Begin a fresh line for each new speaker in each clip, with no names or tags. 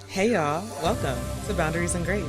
Hey y'all, welcome to Boundaries and Grace.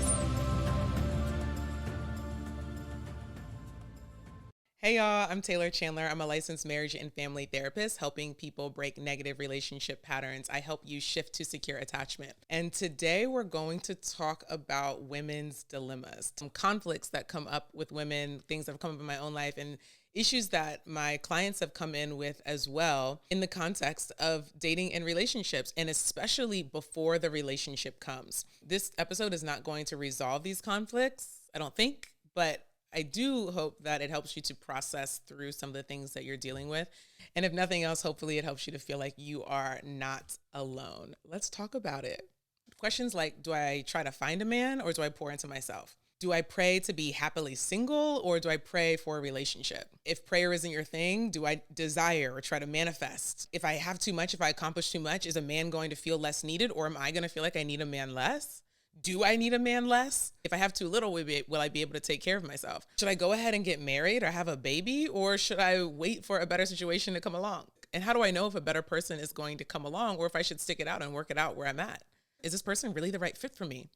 Hey y'all, I'm Taylor Chandler. I'm a licensed marriage and family therapist helping people break negative relationship patterns. I help you shift to secure attachment. And today we're going to talk about women's dilemmas, some conflicts that come up with women, things that have come up in my own life, and issues that my clients have come in with as well in the context of dating and relationships, and especially before the relationship comes. This episode is not going to resolve these conflicts, I don't think, but I do hope that it helps you to process through some of the things that you're dealing with. And if nothing else, hopefully it helps you to feel like you are not alone. Let's talk about it. Questions like, do I try to find a man or do I pour into myself? Do I pray to be happily single or do I pray for a relationship? If prayer isn't your thing, do I desire or try to manifest? If I have too much, if I accomplish too much, is a man going to feel less needed, or am I going to feel like I need a man less? Do I need a man less? If I have too little, will I be able to take care of myself? Should I go ahead and get married or have a baby, or should I wait for a better situation to come along? And how do I know if a better person is going to come along, or if I should stick it out and work it out where I'm at? Is this person really the right fit for me?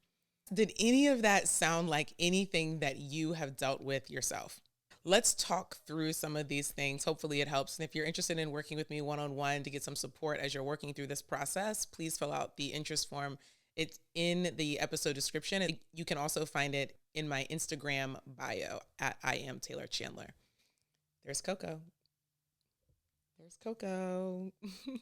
Did any of that sound like anything that you have dealt with yourself? Let's talk through some of these things. Hopefully it helps. And if you're interested in working with me one-on-one to get some support as you're working through this process, please fill out the interest form. It's in the episode description. You can also find it in my Instagram bio at I am Taylor Chandler. There's Coco.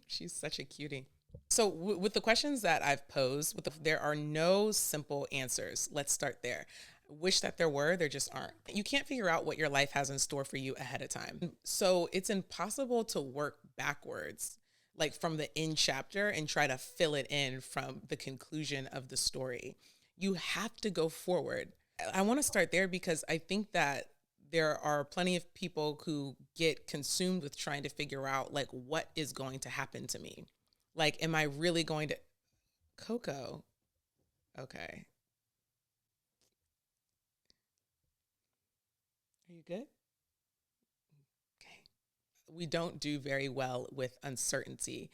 She's such a cutie. So with the questions that I've posed, there are no simple answers. Let's start there. Wish that there were, there just aren't. You can't figure out what your life has in store for you ahead of time. So it's impossible to work backwards, like from the end chapter, and try to fill it in from the conclusion of the story. You have to go forward. I want to start there because I think that there are plenty of people who get consumed with trying to figure out, like, what is going to happen to me? Like, am I really going to... Coco. Okay. Are you good? Okay. We don't do very well with uncertainty.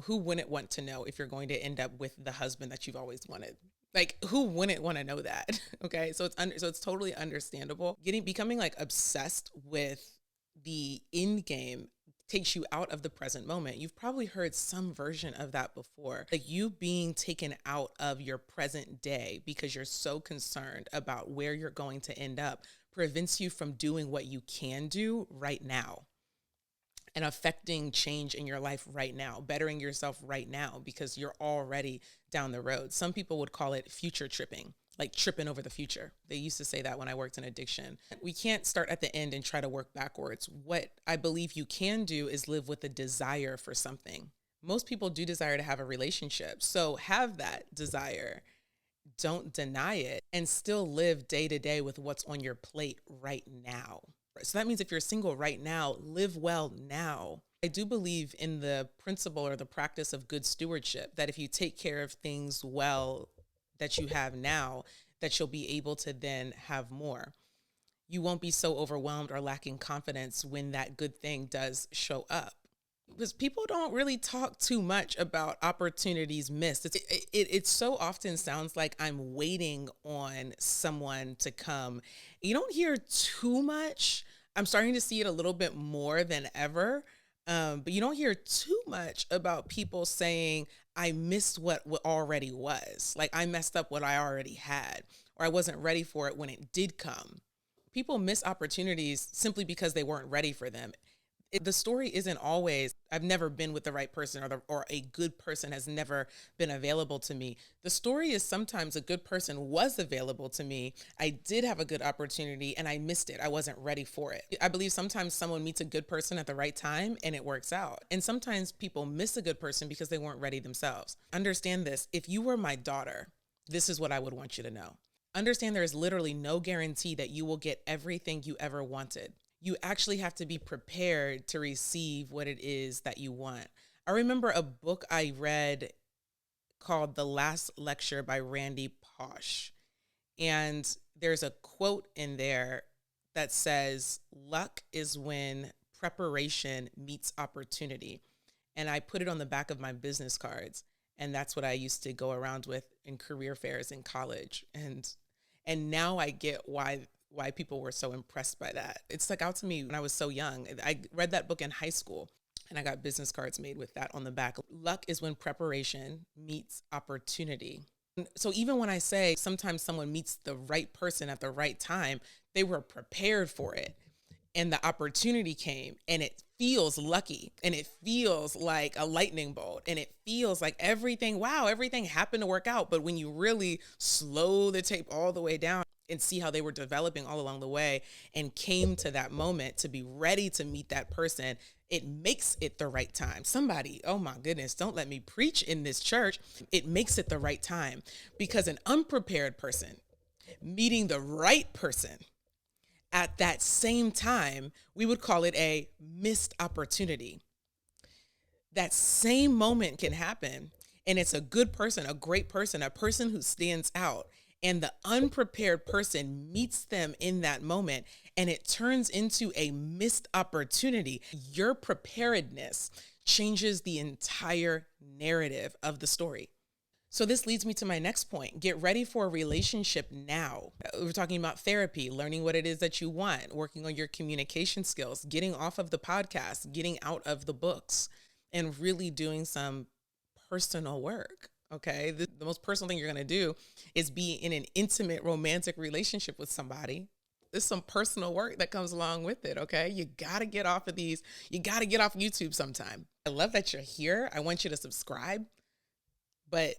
Who wouldn't want to know if you're going to end up with the husband that you've always wanted? Like, who wouldn't want to know that? Okay, so it's totally understandable. Becoming like obsessed with the end game takes you out of the present moment. You've probably heard some version of that before. Like, you being taken out of your present day because you're so concerned about where you're going to end up prevents you from doing what you can do right now and affecting change in your life right now, bettering yourself right now, because you're already down the road. Some people would call it future tripping, like tripping over the future. They used to say that when I worked in addiction. We can't start at the end and try to work backwards. What I believe you can do is live with a desire for something. Most people do desire to have a relationship. So have that desire. Don't deny it, and still live day to day with what's on your plate right now. So that means if you're single right now, live well now. I do believe in the principle or the practice of good stewardship, that if you take care of things well that you have now, that you'll be able to then have more. You won't be so overwhelmed or lacking confidence when that good thing does show up. Because people don't really talk too much about opportunities missed. It so often sounds like I'm waiting on someone to come. You don't hear too much. I'm starting to see it a little bit more than ever. But you don't hear too much about people saying, I missed what already was. Like, I messed up what I already had, or I wasn't ready for it when it did come. People miss opportunities simply because they weren't ready for them. The story isn't always, I've never been with the right person, or a good person has never been available to me. The story is sometimes a good person was available to me. I did have a good opportunity and I missed it. I wasn't ready for it. I believe sometimes someone meets a good person at the right time and it works out. And sometimes people miss a good person because they weren't ready themselves. Understand this. If you were my daughter, this is what I would want you to know. Understand there is literally no guarantee that you will get everything you ever wanted. You actually have to be prepared to receive what it is that you want. I remember a book I read called The Last Lecture by Randy Pausch. And there's a quote in there that says, luck is when preparation meets opportunity. And I put it on the back of my business cards. And that's what I used to go around with in career fairs in college. And now I get why people were so impressed by that. It stuck out to me when I was so young. I read that book in high school, and I got business cards made with that on the back. Luck is when preparation meets opportunity. So even when I say sometimes someone meets the right person at the right time, they were prepared for it. And the opportunity came, and it feels lucky, and it feels like a lightning bolt, and it feels like everything happened to work out. But when you really slow the tape all the way down and see how they were developing all along the way and came to that moment to be ready to meet that person, it makes it the right time. Somebody, oh my goodness, don't let me preach in this church. It makes it the right time, because an unprepared person meeting the right person at that same time, we would call it a missed opportunity. That same moment can happen, and it's a good person, a great person, a person who stands out, and the unprepared person meets them in that moment, and it turns into a missed opportunity. Your preparedness changes the entire narrative of the story. So this leads me to my next point. Get ready for a relationship now. We're talking about therapy, learning what it is that you want, working on your communication skills, getting off of the podcast, getting out of the books, and really doing some personal work. Okay. The most personal thing you're going to do is be in an intimate romantic relationship with somebody. There's some personal work that comes along with it. Okay. You got to get off of these. You got to get off YouTube sometime. I love that you're here. I want you to subscribe. But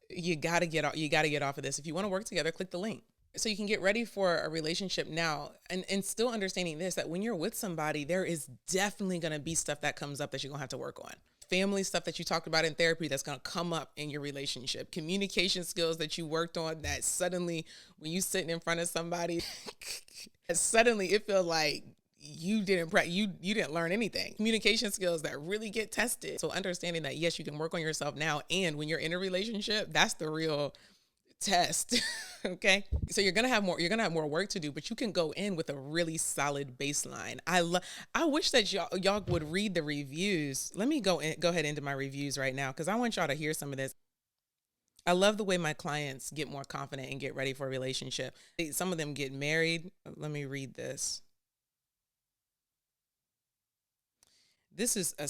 you got to get off of this. If you want to work together, click the link. So you can get ready for a relationship now, and still understanding this, that when you're with somebody, there is definitely going to be stuff that comes up that you're going to have to work on. Family stuff that you talked about in therapy that's going to come up in your relationship. Communication skills that you worked on that suddenly, when you sitting in front of somebody, suddenly it feels like you didn't learn anything. Communication skills that really get tested. So understanding that, yes, you can work on yourself now, and when you're in a relationship, that's the real test. Okay. So you're going to have more work to do, but you can go in with a really solid baseline. I wish that y'all would read the reviews. Let me go ahead into my reviews right now, because I want y'all to hear some of this. I love the way my clients get more confident and get ready for a relationship. Some of them get married. Let me read this. This is the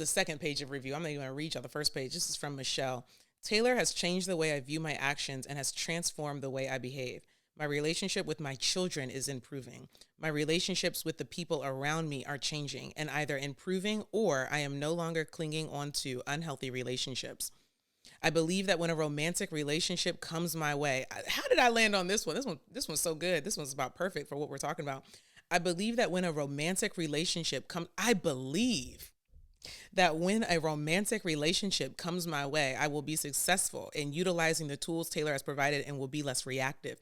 second page of review. I'm not even going to read y'all the first page. This is from Michelle. Taylor has changed the way I view my actions and has transformed the way I behave. My relationship with my children is improving. My relationships with the people around me are changing and either improving, or I am no longer clinging on to unhealthy relationships. I believe that when a romantic relationship comes my way, how did I land on this one? This one's so good. This one's about perfect for what we're talking about. I believe that when a romantic relationship comes my way, I will be successful in utilizing the tools Taylor has provided and will be less reactive.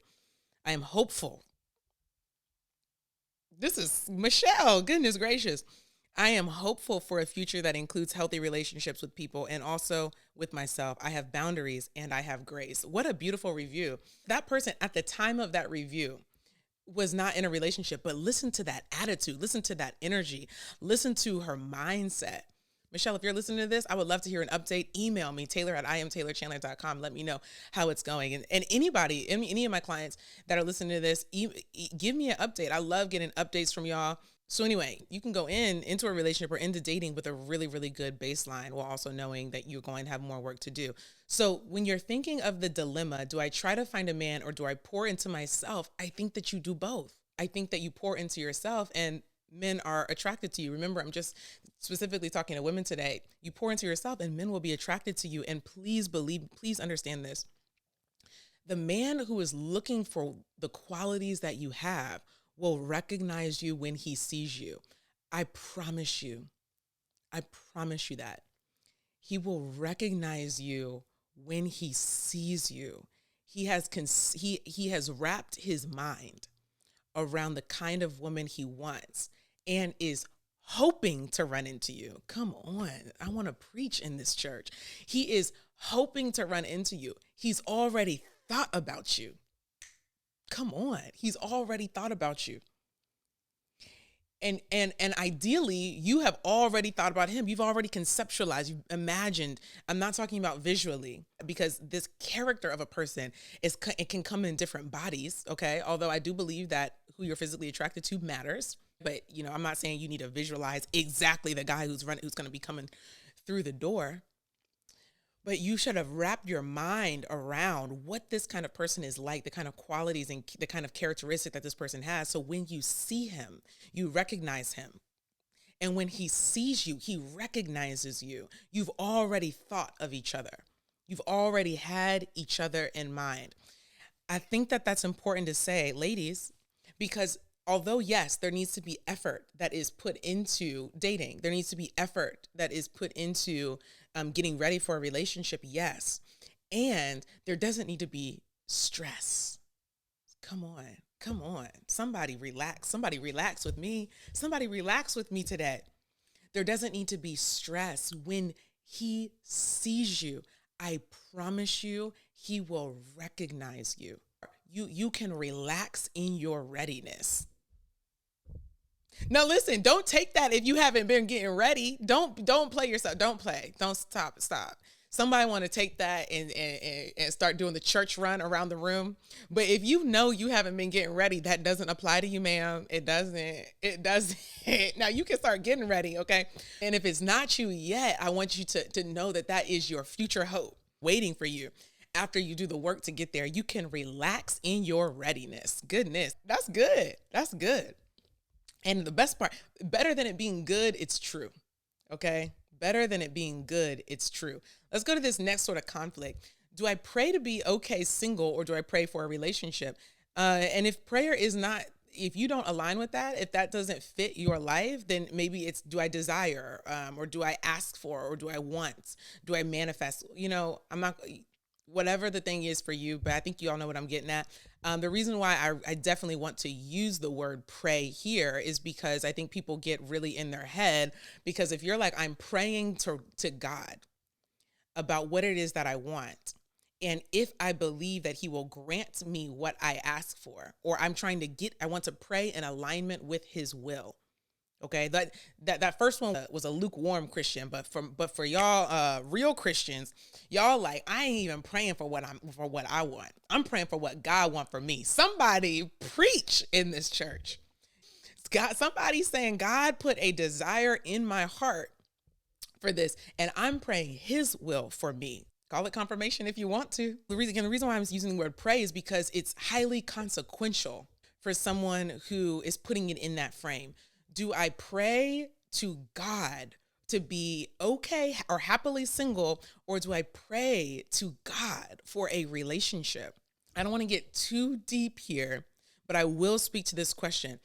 I am hopeful. This is Michelle. Goodness gracious. I am hopeful for a future that includes healthy relationships with people and also with myself. I have boundaries and I have grace. What a beautiful review. That person at the time of that review was not in a relationship, but listen to that attitude, listen to that energy, listen to her mindset. Michelle, if you're listening to this, I would love to hear an update. Email me, taylor@IamTaylorChandler.com. Let me know how it's going. And anybody, any of my clients that are listening to this, give me an update. I love getting updates from y'all. So anyway, you can go into a relationship or into dating with a really, really good baseline, while also knowing that you're going to have more work to do. So when you're thinking of the dilemma, do I try to find a man or do I pour into myself? I think that you do both. I think that you pour into yourself and men are attracted to you. Remember, I'm just specifically talking to women today. You pour into yourself and men will be attracted to you. And please understand this. The man who is looking for the qualities that you have will recognize you when he sees you. I promise you that. He will recognize you when he sees you. He has wrapped his mind around the kind of woman he wants and is hoping to run into you. Come on. I want to preach in this church. He is hoping to run into you. He's already thought about you. Come on. He's already thought about you. And ideally you have already thought about him. You've already conceptualized, you've imagined. I'm not talking about visually, because this character of a person it can come in different bodies, okay? Although I do believe that who you're physically attracted to matters, but I'm not saying you need to visualize exactly the guy who's going to be coming through the door. But you should have wrapped your mind around what this kind of person is like, the kind of qualities and the kind of characteristic that this person has. So when you see him, you recognize him. And when he sees you, he recognizes you. You've already thought of each other. You've already had each other in mind. I think that that's important to say, ladies, because although, yes, there needs to be effort that is put into dating, there needs to be effort that is put into getting ready for a relationship, yes. And there doesn't need to be stress. Come on. Somebody relax. Somebody relax with me. Somebody relax with me today. There doesn't need to be stress when he sees you. I promise you, he will recognize you. You can relax in your readiness. Now listen, don't take that if you haven't been getting ready. Don't play yourself. Don't play. Don't stop. Somebody want to take that and start doing the church run around the room. But if you know you haven't been getting ready, that doesn't apply to you, ma'am. It doesn't. Now you can start getting ready, okay? And if it's not you yet, I want you to know that is your future hope waiting for you. After you do the work to get there, you can relax in your readiness. Goodness, that's good. That's good. And the best part, better than it being good, it's true. Okay? Better than it being good, it's true. Let's go to this next sort of conflict. Do I pray to be okay single, or do I pray for a relationship? And if prayer is not, if you don't align with that, if that doesn't fit your life, then maybe it's, do I desire, or do I ask for, or do I want? Do I manifest? I'm not, whatever the thing is for you, but I think you all know what I'm getting at. The reason why I definitely want to use the word pray here is because I think people get really in their head, because if you're like, I'm praying to God about what it is that I want, and if I believe that he will grant me what I ask for, or I want to pray in alignment with his will. Okay, that first one was a lukewarm Christian, but for y'all real Christians, y'all like, I ain't even praying for what I want. I'm praying for what God wants for me. Somebody preach in this church. Somebody's saying God put a desire in my heart for this, and I'm praying his will for me. Call it confirmation if you want to. The reason why I'm using the word pray is because it's highly consequential for someone who is putting it in that frame. Do I pray to God to be okay or happily single, or do I pray to God for a relationship? I don't want to get too deep here, but I will speak to this question.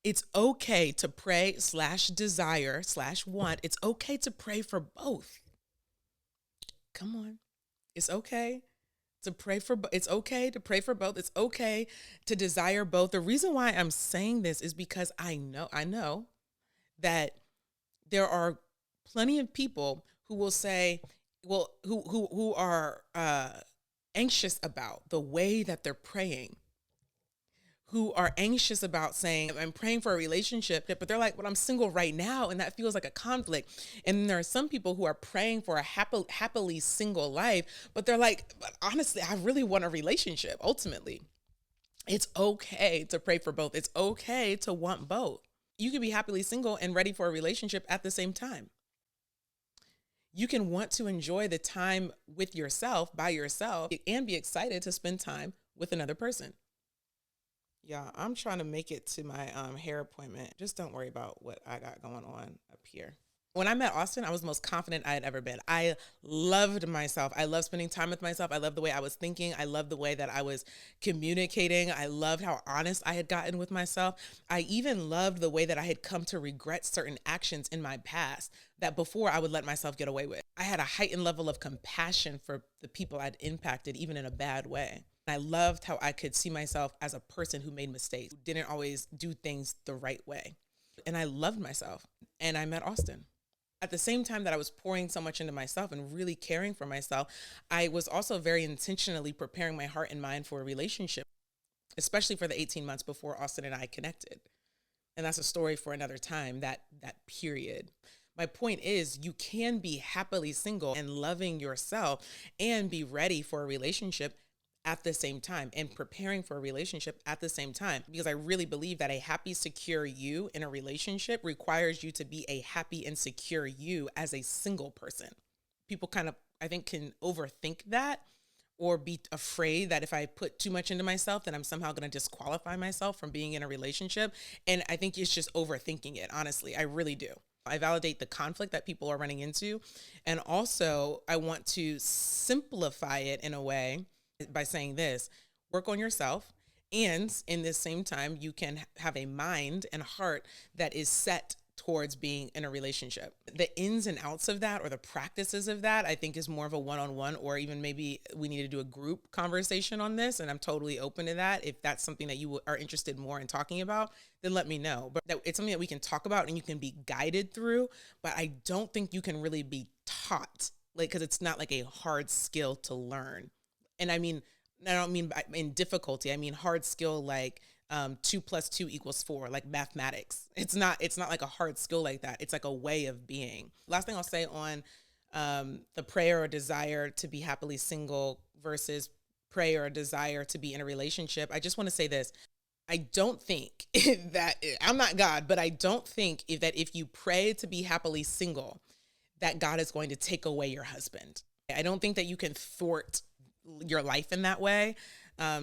It's okay to pray /desire/want. It's okay to pray for both. Come on. It's okay to pray for both. It's okay to pray for both. It's okay to desire both. The reason why I'm saying this is because I know that there are plenty of people who will say, well, who are anxious about the way that they're praying, who are anxious about saying, I'm praying for a relationship, but they're like, well, I'm single right now, and that feels like a conflict. And there are some people who are praying for a happily single life, but they're like, but honestly, I really want a relationship. Ultimately, it's okay to pray for both. It's okay to want both. You can be happily single and ready for a relationship at the same time. You can want to enjoy the time with yourself, by yourself, and be excited to spend time with another person. Yeah, I'm trying to make it to my hair appointment. Just don't worry about what I got going on up here. When I met Austin, I was the most confident I had ever been. I loved myself. I loved spending time with myself. I loved the way I was thinking. I loved the way that I was communicating. I loved how honest I had gotten with myself. I even loved the way that I had come to regret certain actions in my past that before I would let myself get away with. I had a heightened level of compassion for the people I'd impacted, even in a bad way. I loved how I could see myself as a person who made mistakes, who didn't always do things the right way. And I loved myself. And I met Austin. At the same time that I was pouring so much into myself and really caring for myself, I was also very intentionally preparing my heart and mind for a relationship, especially for the 18 months before Austin and I connected. And that's a story for another time, that period. My point is you can be happily single and loving yourself and be ready for a relationship at the same time and preparing for a relationship at the same time, because I really believe that a happy secure you in a relationship requires you to be a happy and secure you as a single person. People kind of, I think, can overthink that or be afraid that if I put too much into myself, then I'm somehow going to disqualify myself from being in a relationship. And I think it's just overthinking it, honestly. I really do. I validate the conflict that people are running into. And also, I want to simplify it in a way by saying this: work on yourself. And in this same time, you can have a mind and heart that is set towards being in a relationship. The ins and outs of that, or the practices of that, I think is more of a one-on-one, or even maybe we need to do a group conversation on this. And I'm totally open to that. If that's something that you are interested more in talking about, then let me know. But it's something that we can talk about and you can be guided through. But I don't think you can really be taught, like, because it's not like a hard skill to learn. And I mean, I don't mean in difficulty. I mean hard skill, like 2 + 2 = 4, like mathematics. It's not like a hard skill like that. It's like a way of being. Last thing I'll say on the prayer or desire to be happily single versus prayer or desire to be in a relationship. I just want to say this. I don't think that, I'm not God, but I don't think that if you pray to be happily single, that God is going to take away your husband. I don't think that you can thwart your life in that way.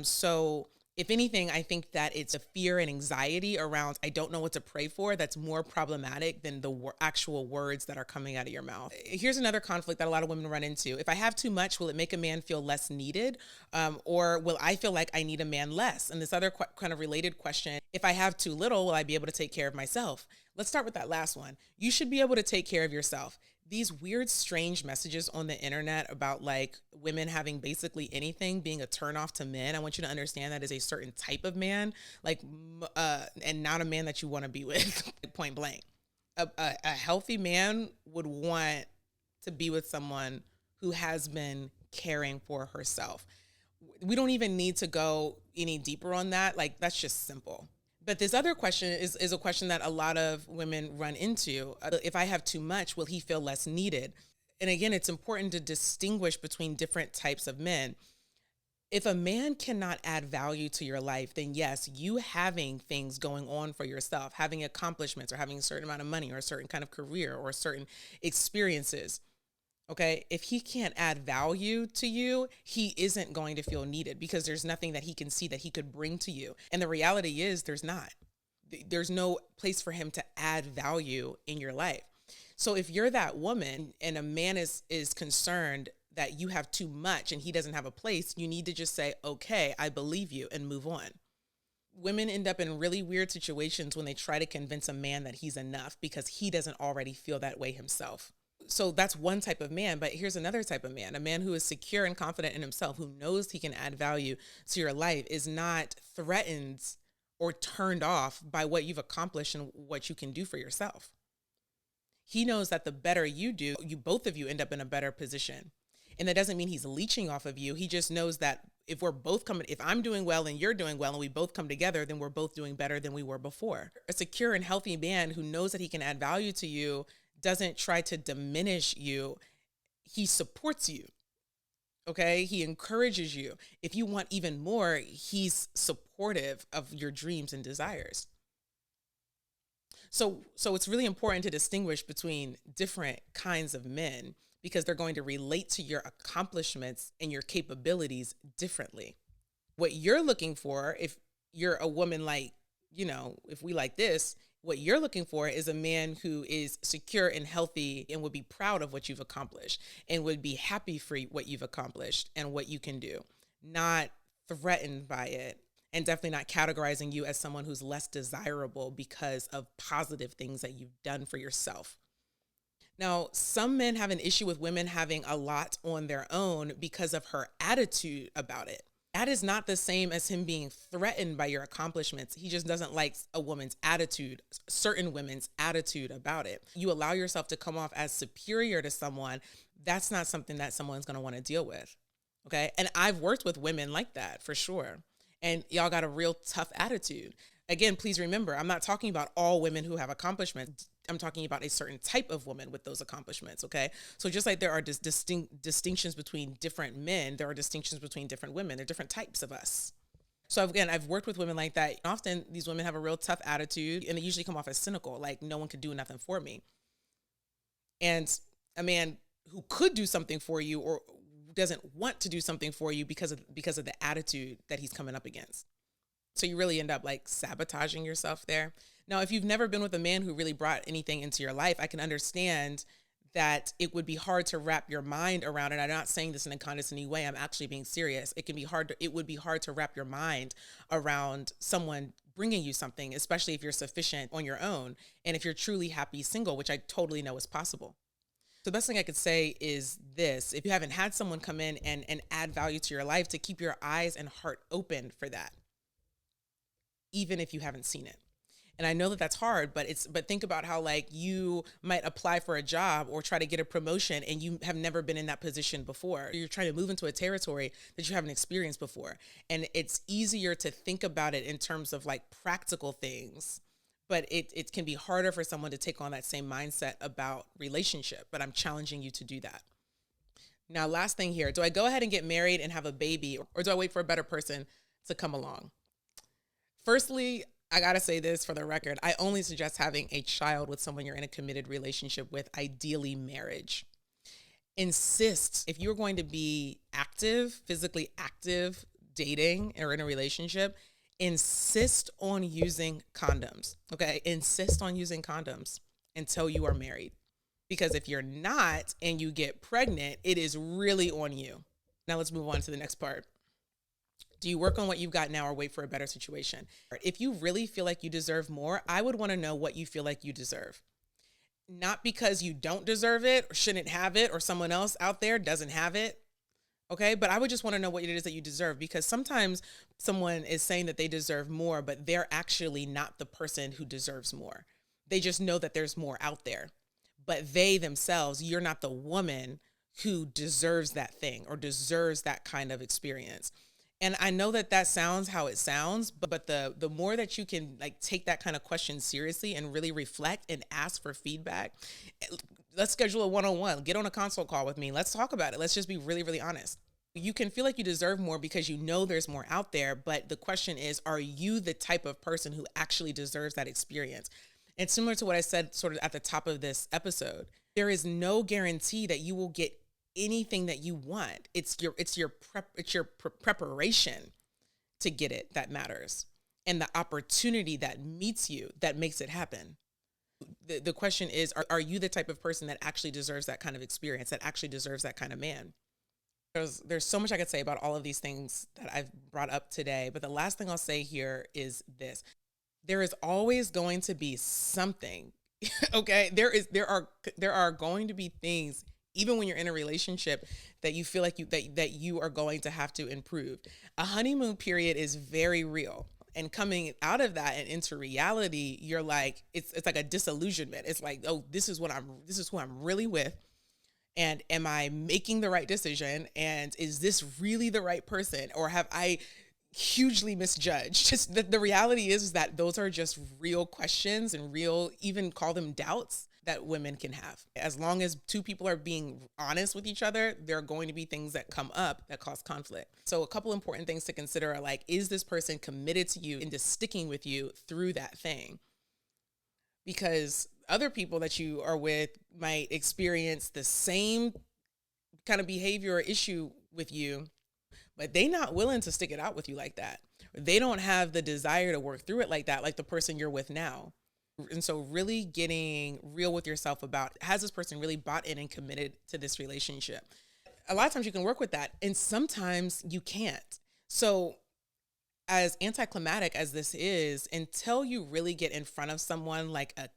So if anything, I think that it's a fear and anxiety around, I don't know what to pray for, that's more problematic than the actual words that are coming out of your mouth. Here's another conflict that a lot of women run into. If I have too much, will it make a man feel less needed? Or will I feel like I need a man less? And this other kind of related question, if I have too little, will I be able to take care of myself? Let's start with that last one. You should be able to take care of yourself. These weird, strange messages on the internet about like women having basically anything being a turnoff to men. I want you to understand that is a certain type of man, like, and not a man that you want to be with, point blank. A healthy man would want to be with someone who has been caring for herself. We don't even need to go any deeper on that. Like, that's just simple. But this other question is a question that a lot of women run into. If I have too much, will he feel less needed? And again, it's important to distinguish between different types of men. If a man cannot add value to your life, then yes, you having things going on for yourself, having accomplishments or having a certain amount of money or a certain kind of career or certain experiences, okay, if he can't add value to you, he isn't going to feel needed because there's nothing that he can see that he could bring to you. And the reality is there's not. There's no place for him to add value in your life. So if you're that woman and a man is concerned that you have too much and he doesn't have a place, you need to just say, okay, I believe you, and move on. Women end up in really weird situations when they try to convince a man that he's enough because he doesn't already feel that way himself. So that's one type of man, but here's another type of man. A man who is secure and confident in himself, who knows he can add value to your life, is not threatened or turned off by what you've accomplished and what you can do for yourself. He knows that the better you do, both of you end up in a better position. And that doesn't mean he's leeching off of you. He just knows that if I'm doing well and you're doing well and we both come together, then we're both doing better than we were before. A secure and healthy man who knows that he can add value to you doesn't try to diminish you. He supports you. Okay. He encourages you. If you want even more, he's supportive of your dreams and desires. So it's really important to distinguish between different kinds of men because they're going to relate to your accomplishments and your capabilities differently. What you're looking for, if you're a woman like, if we like this, what you're looking for is a man who is secure and healthy and would be proud of what you've accomplished and would be happy for what you've accomplished and what you can do, not threatened by it, and definitely not categorizing you as someone who's less desirable because of positive things that you've done for yourself. Now, some men have an issue with women having a lot on their own because of her attitude about it. That is not the same as him being threatened by your accomplishments. He just doesn't like a woman's attitude, certain women's attitude about it. You allow yourself to come off as superior to someone. That's not something that someone's going to want to deal with. Okay. And I've worked with women like that for sure. And y'all got a real tough attitude. Again, please remember, I'm not talking about all women who have accomplishments. I'm talking about a certain type of woman with those accomplishments, okay? So just like there are distinct distinctions between different men, there are distinctions between different women. There are different types of us. So again, I've worked with women like that. Often these women have a real tough attitude and they usually come off as cynical, like no one could do nothing for me. And a man who could do something for you or doesn't want to do something for you because of the attitude that he's coming up against. So you really end up like sabotaging yourself there. Now, if you've never been with a man who really brought anything into your life, I can understand that it would be hard to wrap your mind around it. I'm not saying this in a condescending way. I'm actually being serious. It would be hard to wrap your mind around someone bringing you something, especially if you're sufficient on your own. And if you're truly happy single, which I totally know is possible. So the best thing I could say is this: if you haven't had someone come in and add value to your life, to keep your eyes and heart open for that, even if you haven't seen it. And I know that that's hard, but think about how like you might apply for a job or try to get a promotion and you have never been in that position before. You're trying to move into a territory that you haven't experienced before. And it's easier to think about it in terms of like practical things, but it can be harder for someone to take on that same mindset about relationship. But I'm challenging you to do that. Now, last thing here, do I go ahead and get married and have a baby, or do I wait for a better person to come along? Firstly, I gotta say this for the record. I only suggest having a child with someone you're in a committed relationship with, ideally marriage. Insist, if you're going to be active, physically active, dating or in a relationship, insist on using condoms, okay? Insist on using condoms until you are married. Because if you're not and you get pregnant, it is really on you. Now let's move on to the next part. Do you work on what you've got now or wait for a better situation? If you really feel like you deserve more, I would want to know what you feel like you deserve. Not because you don't deserve it or shouldn't have it or someone else out there doesn't have it. Okay, but I would just want to know what it is that you deserve, because sometimes someone is saying that they deserve more, but they're actually not the person who deserves more. They just know that there's more out there, but they themselves, you're not the woman who deserves that thing or deserves that kind of experience. And I know that that sounds how it sounds, but the more that you can like take that kind of question seriously and really reflect and ask for feedback, let's schedule a one-on-one, get on a consult call with me. Let's talk about it. Let's just be really, really honest. You can feel like you deserve more because you know there's more out there. But the question is, are you the type of person who actually deserves that experience? And similar to what I said sort of at the top of this episode, there is no guarantee that you will get anything that you want. It's your preparation to get it that matters, and the opportunity that meets you that makes it happen. The question is, are you the type of person that actually deserves that kind of experience, that actually deserves that kind of man? There's so much I could say about all of these things that I've brought up today, but the last thing I'll say here is this: there is always going to be something. Okay, there are going to be things, even when you're in a relationship, that you feel like that you are going to have to improve. A honeymoon period is very real. And coming out of that and into reality, you're like, it's like a disillusionment. It's like, oh, this is who I'm really with. And am I making the right decision? And is this really the right person? Or have I hugely misjudged? Just the reality is that those are just real questions and real, even call them doubts, that women can have. As long as two people are being honest with each other, there are going to be things that come up that cause conflict. So a couple important things to consider are like, is this person committed to you into sticking with you through that thing? Because other people that you are with might experience the same kind of behavior or issue with you, but they're not willing to stick it out with you like that. They don't have the desire to work through it like that, like the person you're with now. And so really getting real with yourself about, has this person really bought in and committed to this relationship? A lot of times you can work with that, and sometimes you can't. So as anticlimactic as this is, until you really get in front of someone like a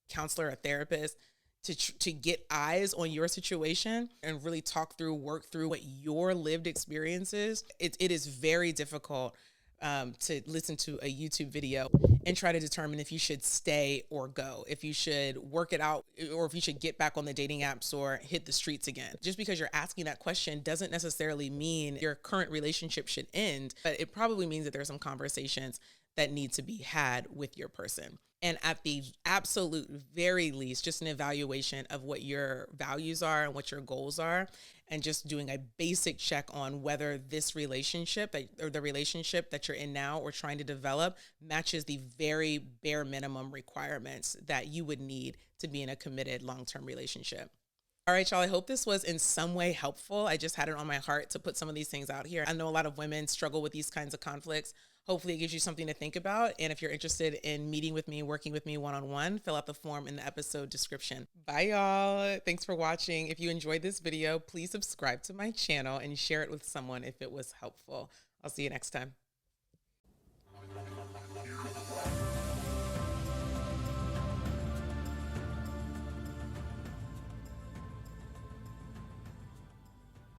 counselor, a therapist, to get eyes on your situation and really work through what your lived experience is, it is very difficult to listen to a YouTube video and try to determine if you should stay or go, if you should work it out, or if you should get back on the dating apps or hit the streets again. Just because you're asking that question doesn't necessarily mean your current relationship should end, but it probably means that there are some conversations that need to be had with your person. And at the absolute very least, just an evaluation of what your values are and what your goals are, and just doing a basic check on whether this relationship or the relationship that you're in now or trying to develop matches the very bare minimum requirements that you would need to be in a committed long-term relationship. All right, y'all. I hope this was in some way helpful. I just had it on my heart to put some of these things out here. I know a lot of women struggle with these kinds of conflicts. Hopefully, it gives you something to think about. And if you're interested in meeting with me, working with me one-on-one, fill out the form in the episode description. Bye, y'all. Thanks for watching. If you enjoyed this video, please subscribe to my channel and share it with someone if it was helpful. I'll see you next time.